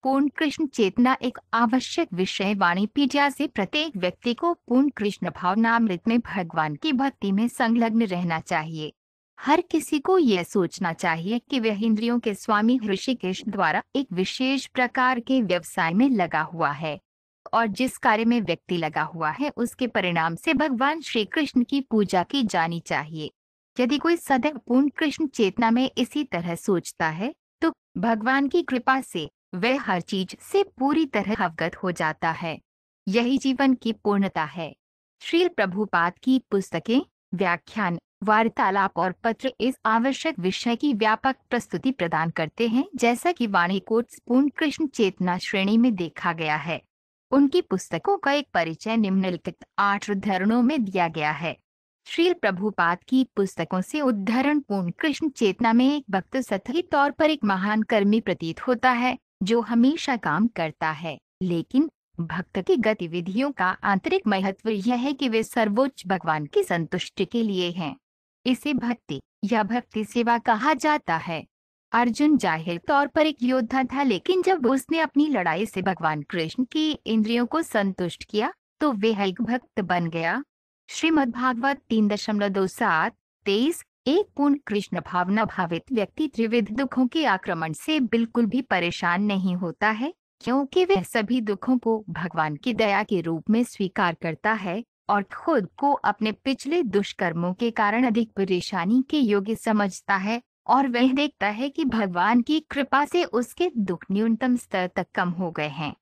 पूर्ण कृष्ण चेतना एक आवश्यक विषय वाणिपीडिया से प्रत्येक व्यक्ति को पूर्ण कृष्ण भावनामृत में भगवान की भक्ति में संलग्न रहना चाहिए। हर किसी को यह सोचना चाहिए कि वह इंद्रियों के स्वामी ऋषिकेश द्वारा एक विशेष प्रकार के व्यवसाय में लगा हुआ है, और जिस कार्य में व्यक्ति लगा हुआ है उसके परिणाम से भगवान श्री कृष्ण की पूजा की जानी चाहिए। यदि कोई सदैव पूर्ण कृष्ण चेतना में इसी तरह सोचता है तो भगवान की कृपा से वह हर चीज से पूरी तरह अवगत हो जाता है। यही जीवन की पूर्णता है। श्रील प्रभुपाद की पुस्तकें, व्याख्यान, वार्तालाप और पत्र इस आवश्यक विषय की व्यापक प्रस्तुति प्रदान करते हैं, जैसा कि वाणी कोट्स पूर्ण कृष्ण चेतना श्रेणी में देखा गया है। उनकी पुस्तकों का एक परिचय निम्नलिखित 8 उद्धरणों में दिया गया है। श्रील प्रभुपाद की पुस्तकों से उद्धरण: पूर्ण कृष्ण चेतना में एक भक्त सतही तौर पर एक महान कर्मी प्रतीत होता है जो हमेशा काम करता है, लेकिन भक्त की गतिविधियों का आंतरिक महत्व यह है कि वे सर्वोच्च भगवान की संतुष्टि के लिए हैं। इसे भक्ति या भक्ति सेवा कहा जाता है। अर्जुन जाहिर तौर पर एक योद्धा था, लेकिन जब उसने अपनी लड़ाई से भगवान कृष्ण की इंद्रियों को संतुष्ट किया तो वह एक भक्त बन गया। श्रीमद्भागवत 3.27-23। एक पूर्ण कृष्ण भावना भावित व्यक्ति त्रिविध दुखों के आक्रमण से बिल्कुल भी परेशान नहीं होता है, क्योंकि वह सभी दुखों को भगवान की दया के रूप में स्वीकार करता है और खुद को अपने पिछले दुष्कर्मों के कारण अधिक परेशानी के योग्य समझता है, और वह देखता है कि भगवान की कृपा से उसके दुख न्यूनतम स्तर तक कम हो गए हैं।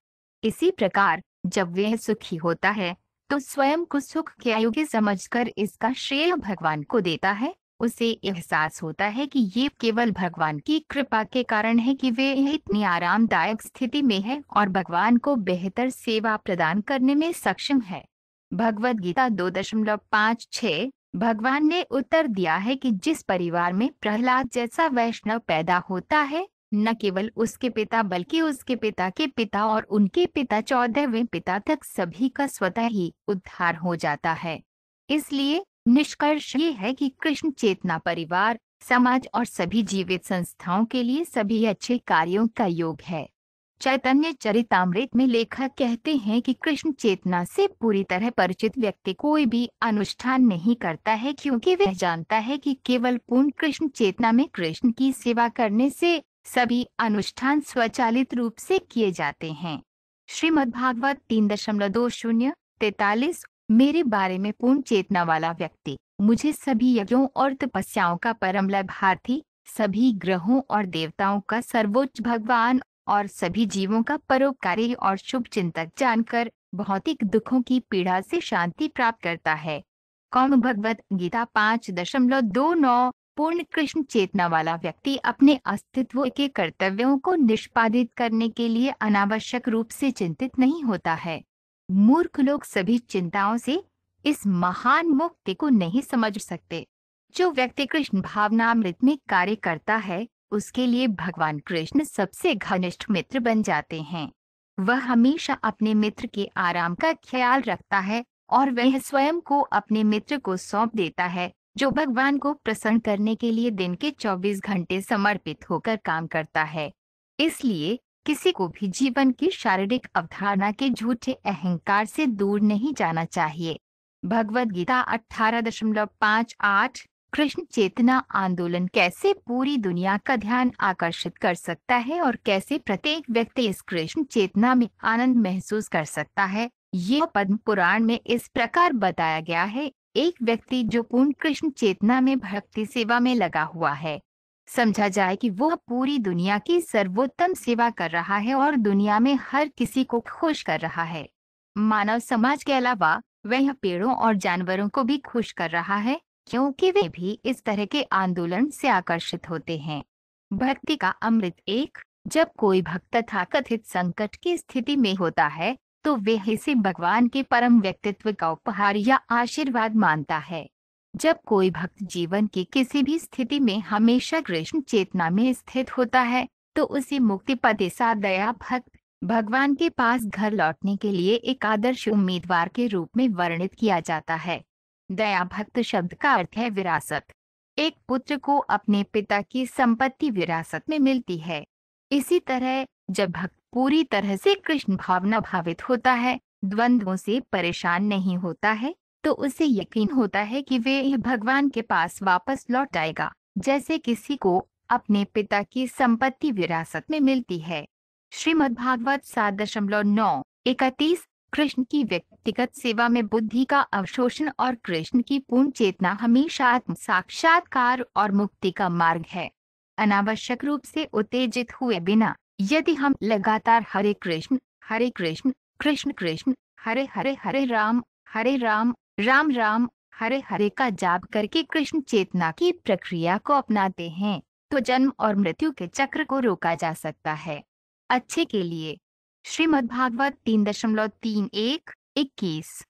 इसी प्रकार जब वह सुखी होता है तो स्वयं को सुख के अयोग्य समझकर इसका श्रेय भगवान को देता है। उसे एहसास होता है कि ये केवल भगवान की कृपा के कारण है कि वे इतनी आरामदायक स्थिति में है और भगवान को बेहतर सेवा प्रदान करने में सक्षम है। भगवद गीता 2.5-6। भगवान ने उत्तर दिया है कि जिस परिवार में प्रहलाद जैसा वैष्णव पैदा होता है, न केवल उसके पिता बल्कि उसके पिता के पिता और उनके पिता 14वें पिता तक सभी का स्वतः ही उद्धार हो जाता है। इसलिए निष्कर्ष ये है कि कृष्ण चेतना परिवार, समाज और सभी जीवित संस्थाओं के लिए सभी अच्छे कार्यों का योग है। चैतन्य चरितामृत में लेखक कहते हैं कि कृष्ण चेतना से पूरी तरह परिचित व्यक्ति कोई भी अनुष्ठान नहीं करता है, क्योंकि वह जानता है कि केवल पूर्ण कृष्ण चेतना में कृष्ण की सेवा करने से सभी अनुष्ठान स्वचालित रूप से किए जाते हैं। श्रीमद्भागवत 3.20-43। मेरे बारे में पूर्ण चेतना वाला व्यक्ति मुझे सभी यज्ञों और तपस्याओं का परम लाभार्थी, सभी ग्रहों और देवताओं का सर्वोच्च भगवान और सभी जीवों का परोपकारी और शुभ चिंतक जानकर भौतिक दुखों की पीड़ा से शांति प्राप्त करता है। कौम भगवत गीता 5.29। पूर्ण कृष्ण चेतना वाला व्यक्ति अपने अस्तित्व के कर्तव्यों को निष्पादित करने के लिए अनावश्यक रूप से चिंतित नहीं होता है। मूर्ख लोग सभी चिंताओं से इस महान मुक्ति को नहीं समझ सकते। जो व्यक्ति कृष्ण भावनामृत में कार्य करता है उसके लिए भगवान कृष्ण सबसे घनिष्ठ मित्र बन जाते हैं। वह हमेशा अपने मित्र के आराम का ख्याल रखता है और वह स्वयं को अपने मित्र को सौंप देता है, जो भगवान को प्रसन्न करने के लिए दिन के 24 घंटे समर्पित होकर काम करता है। इसलिए किसी को भी जीवन की शारीरिक अवधारणा के झूठे अहंकार से दूर नहीं जाना चाहिए। भगवद गीता 18.5-8। कृष्ण चेतना आंदोलन कैसे पूरी दुनिया का ध्यान आकर्षित कर सकता है और कैसे प्रत्येक व्यक्ति इस कृष्ण चेतना में आनंद महसूस कर सकता है, ये पद्म पुराण में इस प्रकार बताया गया है। एक व्यक्ति जो पूर्ण कृष्ण चेतना में भक्ति सेवा में लगा हुआ है, समझा जाए कि वह पूरी दुनिया की सर्वोत्तम सेवा कर रहा है और दुनिया में हर किसी को खुश कर रहा है। मानव समाज के अलावा वह पेड़ों और जानवरों को भी खुश कर रहा है, क्योंकि वे भी इस तरह के आंदोलन से आकर्षित होते हैं। भक्ति का अमृत 1। जब कोई भक्त तथाकथित संकट की स्थिति में होता है तो वह इसे भगवान के परम व्यक्तित्व का उपहार या आशीर्वाद मानता है। जब कोई भक्त जीवन की किसी भी स्थिति में हमेशा कृष्ण चेतना में स्थित होता है तो उसे मुक्तिपति सा दया भक्त भगवान के पास घर लौटने के लिए एक आदर्श उम्मीदवार के रूप में वर्णित किया जाता है। दया भक्त शब्द का अर्थ है विरासत। एक पुत्र को अपने पिता की संपत्ति विरासत में मिलती है। इसी तरह जब भक्त पूरी तरह से कृष्ण भावना भावित होता है, द्वंद्वों से परेशान नहीं होता है, तो उसे यकीन होता है कि वे यह भगवान के पास वापस लौट आएगा, जैसे किसी को अपने पिता की संपत्ति विरासत में मिलती है। श्रीमद्भागवत 7.9-31। कृष्ण की व्यक्तिगत सेवा में बुद्धि का अवशोषण और कृष्ण की पूर्ण चेतना हमेशा आत्म साक्षात्कार और मुक्ति का मार्ग है। अनावश्यक रूप से उत्तेजित हुए बिना यदि हम लगातार हरे कृष्ण कृष्ण कृष्ण हरे हरे हरे राम राम राम हरे हरे का जाप करके कृष्ण चेतना की प्रक्रिया को अपनाते हैं, तो जन्म और मृत्यु के चक्र को रोका जा सकता है। अच्छे के लिए। श्रीमद्भागवत 3.31-21।